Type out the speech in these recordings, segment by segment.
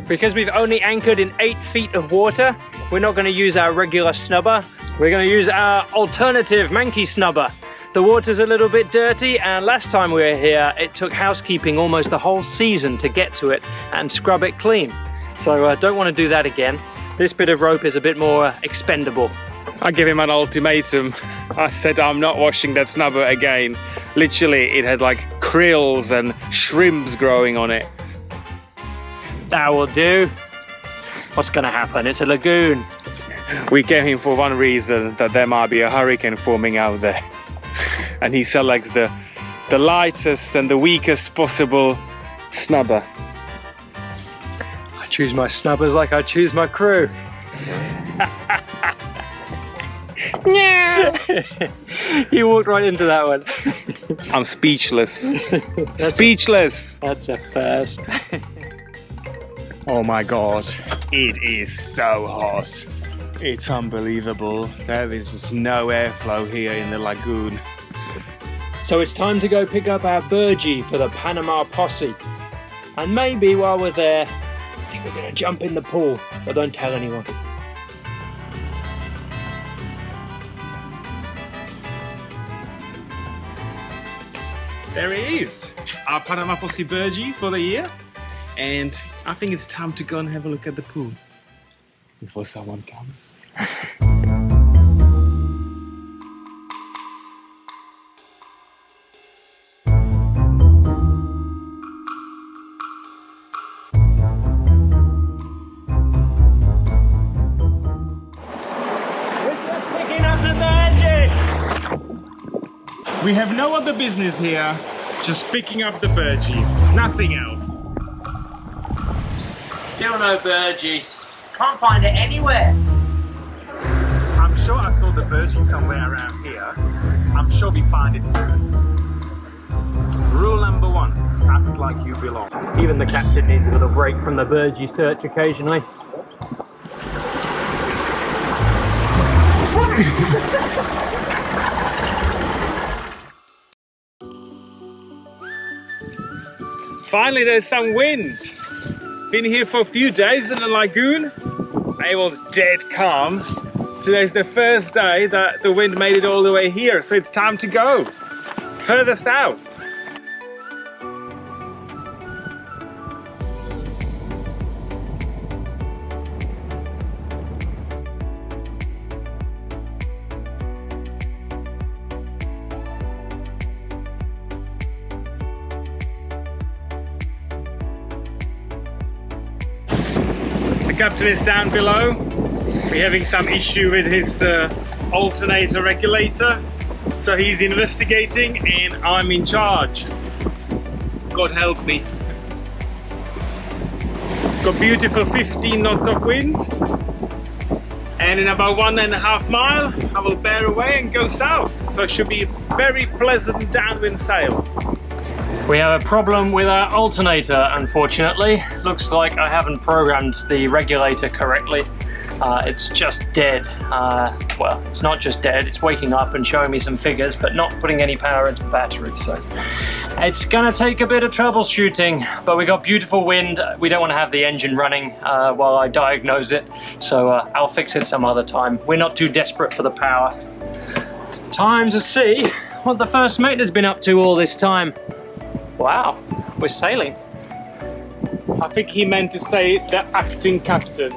Because we've only anchored in 8 feet of water, we're not going to use our regular snubber. We're going to use our alternative manky snubber. The water's a little bit dirty, and last time we were here, it took housekeeping almost the whole season to get to it and scrub it clean. So don't want to do that again. This bit of rope is a bit more expendable. I gave him an ultimatum. I said I'm not washing that snubber again. Literally, it had like krills and shrimps growing on it. That will do. What's gonna happen? It's a lagoon. We came here for one reason, that there might be a hurricane forming out there. And he selects the lightest and the weakest possible snubber. I choose my snubbers like I choose my crew. He walked right into that one. I'm speechless. Speechless! That's a first. Oh my god, it is so hot. It's unbelievable. There is just no airflow here in the lagoon. So it's time to go pick up our burgee for the Panama posse. And maybe while we're there, I think we're gonna jump in the pool, but don't tell anyone. There it is, our Panama posse burgee for the year. And I think it's time to go and have a look at the pool before someone comes. We're just picking up the burgee! We have no other business here, just picking up the burgee, nothing else. Still no burgee. Can't find it anywhere. I'm sure I saw the burgee somewhere around here. I'm sure we find it soon. Rule number 1, act like you belong. Even the captain needs a little break from the burgee search occasionally. Finally, there's some wind. Been here for a few days in the lagoon. It was dead calm. Today's the first day that the wind made it all the way here, so it's time to go further south. The captain is down below. We're having some issue with his alternator regulator, so he's investigating and I'm in charge. God help me. Got beautiful 15 knots of wind, and in about 1.5 miles I will bear away and go south, so it should be a very pleasant downwind sail. We have a problem with our alternator, unfortunately. Looks like I haven't programmed the regulator correctly. It's just dead. Well, it's not just dead, it's waking up and showing me some figures, but not putting any power into the battery, so it's gonna take a bit of troubleshooting, but we got beautiful wind. We don't want to have the engine running while I diagnose it, so I'll fix it some other time. We're not too desperate for the power. Time to see what the first mate has been up to all this time. Wow, we're sailing. I think he meant to say the acting captain.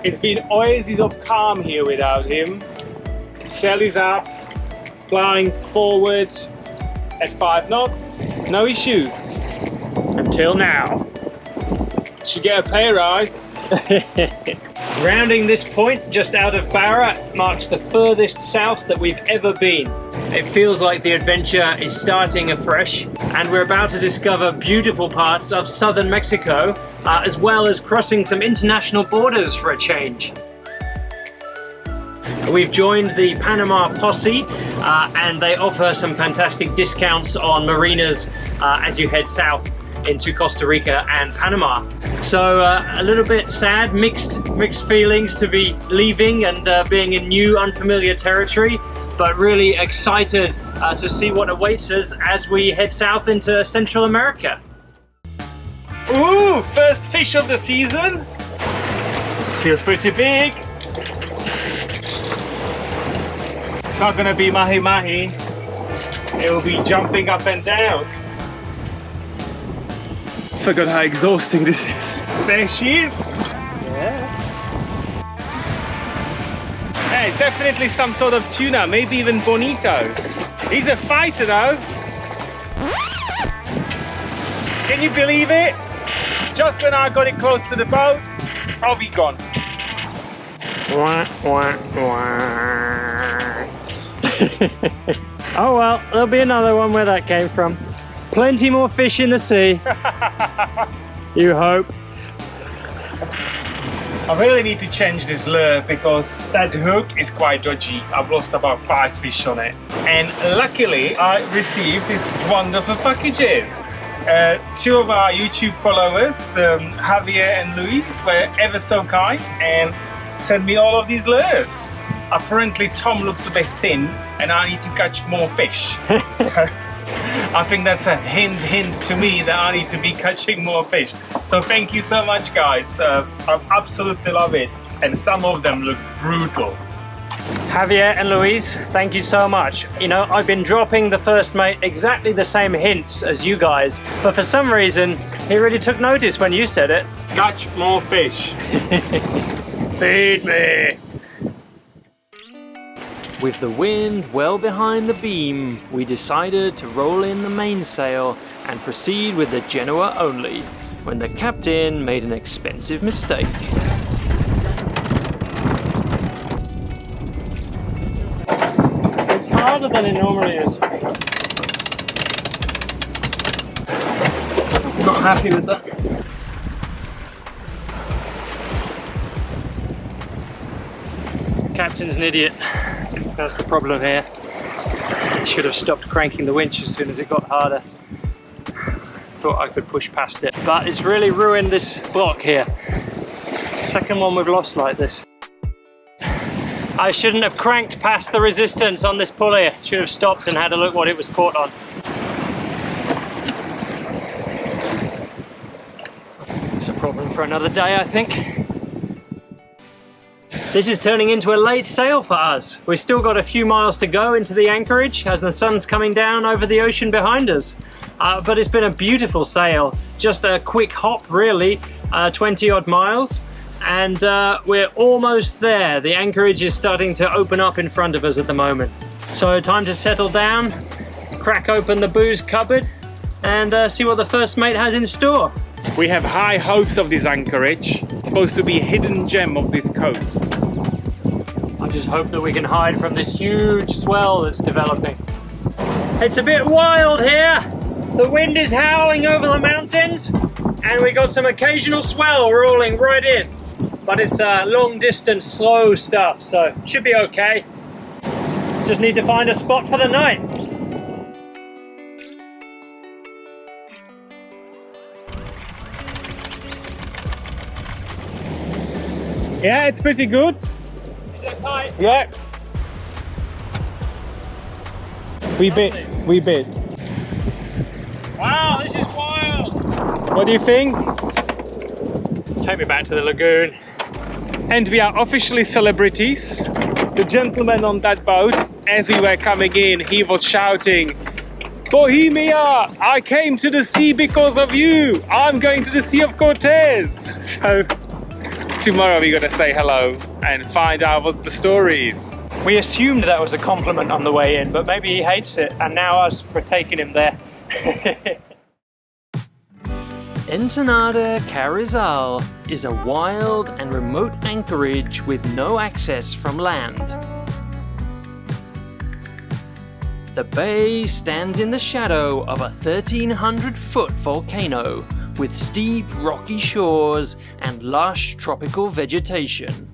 It's been oases of calm here without him. Sail is up, flying forward at 5 knots. No issues. Until now. Should get a pay rise. Rounding this point just out of Barra marks the furthest south that we've ever been. It feels like the adventure is starting afresh, and we're about to discover beautiful parts of southern Mexico, as well as crossing some international borders for a change. We've joined the Panama posse, and they offer some fantastic discounts on marinas as you head south into Costa Rica and Panama. So a little bit sad, mixed feelings to be leaving and being in new, unfamiliar territory, but really excited to see what awaits us as we head south into Central America. Ooh! Ooh, first fish of the season. Feels pretty big. It's not gonna be mahi-mahi. It will be jumping up and down. Forgot how exhausting this is. There she is. Yeah. Yeah, it's definitely some sort of tuna, maybe even bonito. He's a fighter though. Can you believe it? Just when I got it close to the boat, off he gone. Wah, wah, wah. Oh well, there'll be another one where that came from. Plenty more fish in the sea. You hope. I really need to change this lure because that hook is quite dodgy. I've lost about 5 fish on it. And luckily I received these wonderful packages. 2 of our YouTube followers, Javier and Luis, were ever so kind and sent me all of these lures. Apparently Tom looks a bit thin and I need to catch more fish. So I think that's a hint to me that I need to be catching more fish. So thank you so much guys, I absolutely love it. And some of them look brutal. Javier and Luis, thank you so much. You know, I've been dropping the first mate exactly the same hints as you guys, but for some reason, he really took notice when you said it. Catch more fish. Feed me. With the wind well behind the beam, we decided to roll in the mainsail and proceed with the Genoa only, when the captain made an expensive mistake. It's harder than it normally is. Not happy with that. Captain's an idiot. That's the problem here. Should have stopped cranking the winch as soon as it got harder. Thought I could push past it, but it's really ruined this block here. Second one we've lost like this. I shouldn't have cranked past the resistance on this pulley. Should have stopped and had a look what it was caught on. It's a problem for another day, I think. This is turning into a late sail for us. We've still got a few miles to go into the anchorage as the sun's coming down over the ocean behind us. But it's been a beautiful sail. Just a quick hop really, 20 odd miles. And we're almost there. The anchorage is starting to open up in front of us at the moment. So time to settle down, crack open the booze cupboard and see what the first mate has in store. We have high hopes of this anchorage. It's supposed to be a hidden gem of this coast. I just hope that we can hide from this huge swell that's developing. It's a bit wild here. The wind is howling over the mountains and we got some occasional swell rolling right in. But it's long distance, slow stuff, so it should be okay. Just need to find a spot for the night. Yeah, it's pretty good. Is that tight? Yeah. We bit. Wow, this is wild. What do you think? Take me back to the lagoon. And we are officially celebrities. The gentleman on that boat, as we were coming in, he was shouting, "Bohemia, I came to the sea because of you. I'm going to the Sea of Cortez." So tomorrow we're gonna say hello and find out what the story is. We assumed that was a compliment on the way in, but maybe he hates it, and now us for taking him there. Esenada Carrizal is a wild and remote anchorage with no access from land. The bay stands in the shadow of a 1,300-foot volcano with steep rocky shores and lush tropical vegetation.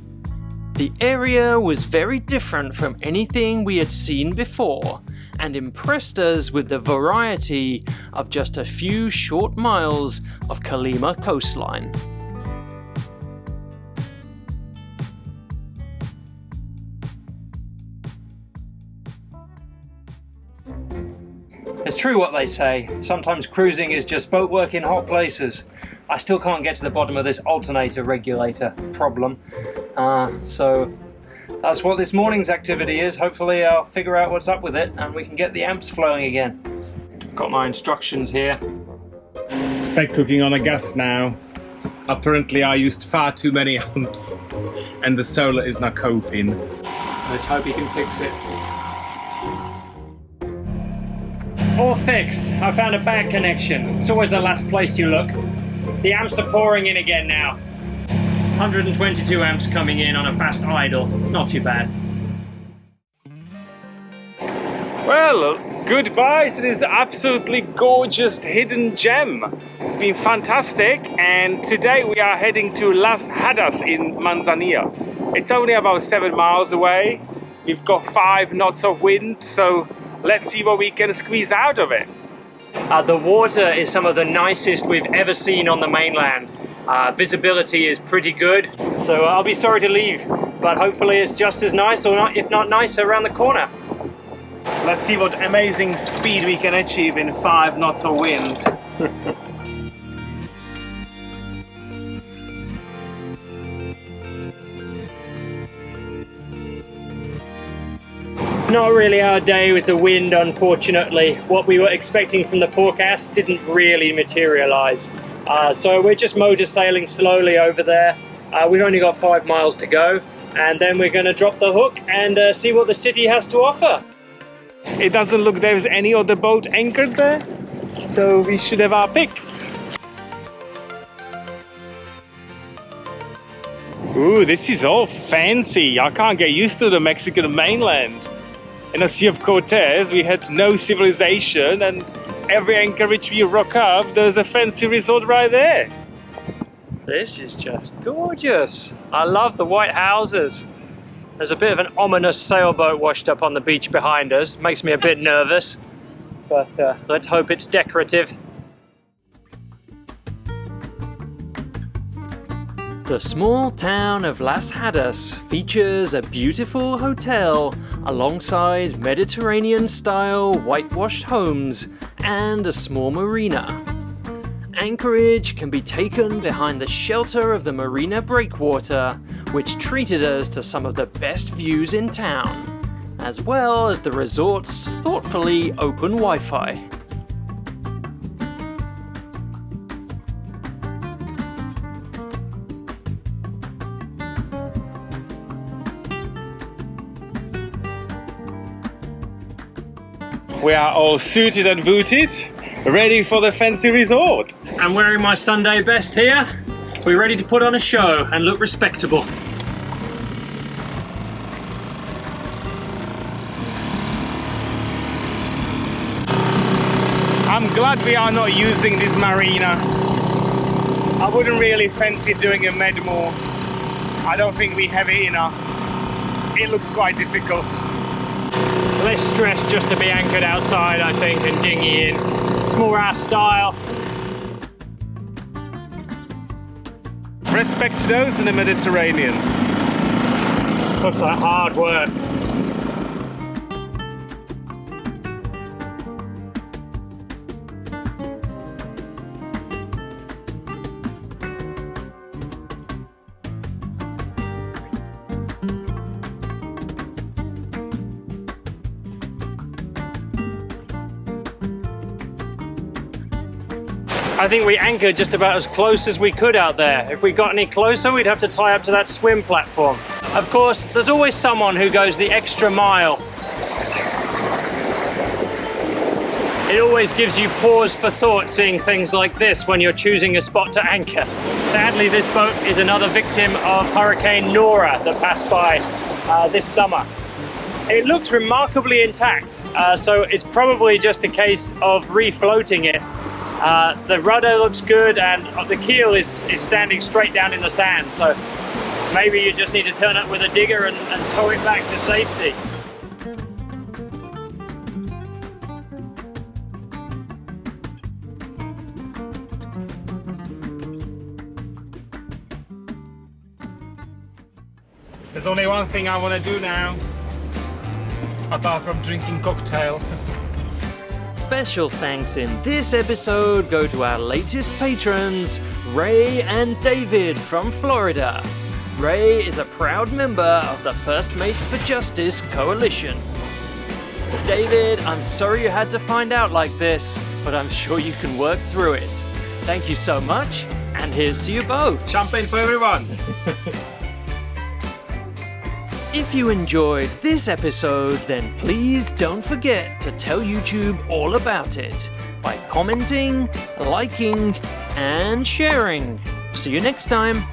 The area was very different from anything we had seen before and impressed us with the variety of just a few short miles of Colima coastline. It's true what they say. Sometimes cruising is just boat work in hot places. I still can't get to the bottom of this alternator regulator problem. So that's what this morning's activity is. Hopefully I'll figure out what's up with it and we can get the amps flowing again. Got my instructions here. Spec cooking on a gas now. Apparently I used far too many amps and the solar is not coping. Let's hope he can fix it. All fixed. I found a bad connection. It's always the last place you look. The amps are pouring in again now. 122 amps coming in on a fast idle. It's not too bad. Well, goodbye to this absolutely gorgeous hidden gem. It's been fantastic, and today we are heading to Las Hadas in Mazanillo. It's only about 7 miles away. We've got 5 knots of wind, so let's see what we can squeeze out of it. The water is some of the nicest we've ever seen on the mainland. Visibility is pretty good, so I'll be sorry to leave, but hopefully it's just as nice, or not, if not nicer, around the corner. Let's see what amazing speed we can achieve in 5 knots of wind. Not really our day with the wind, unfortunately. What we were expecting from the forecast didn't really materialize. So we're just motor sailing slowly over there. We've only got 5 miles to go, and then we're going to drop the hook and see what the city has to offer. It doesn't look there's any other boat anchored there, so we should have our pick. Ooh, this is all fancy. I can't get used to the Mexican mainland. In the Sea of Cortez, we had no civilization, and every anchorage we rock up, there's a fancy resort right there. This is just gorgeous. I love the white houses. There's a bit of an ominous sailboat washed up on the beach behind us. Makes me a bit nervous, but let's hope it's decorative. The small town of Las Hadas features a beautiful hotel alongside Mediterranean-style whitewashed homes and a small marina. Anchorage can be taken behind the shelter of the marina breakwater, which treated us to some of the best views in town, as well as the resort's thoughtfully open Wi-Fi. We are all suited and booted, ready for the fancy resort. I'm wearing my Sunday best here. We're ready to put on a show and look respectable. I'm glad we are not using this marina. I wouldn't really fancy doing a med-moor. I don't think we have it in us. It looks quite difficult. Less stress just to be anchored outside, I think, and dinghy in. It's more our style. Respect to those in the Mediterranean. Looks like hard work. I think we anchored just about as close as we could out there. If we got any closer, we'd have to tie up to that swim platform. Of course, there's always someone who goes the extra mile. It always gives you pause for thought seeing things like this when you're choosing a spot to anchor. Sadly, this boat is another victim of Hurricane Nora that passed by this summer. It looks remarkably intact, so it's probably just a case of refloating it. The rudder looks good and the keel is standing straight down in the sand, so maybe you just need to turn up with a digger and tow it back to safety. There's only one thing I want to do now, apart from drinking cocktail. Special thanks in this episode go to our latest patrons, Ray and David from Florida. Ray is a proud member of the First Mates for Justice Coalition. David, I'm sorry you had to find out like this, but I'm sure you can work through it. Thank you so much, and here's to you both. Champagne for everyone. If you enjoyed this episode, then please don't forget to tell YouTube all about it by commenting, liking, and sharing. See you next time.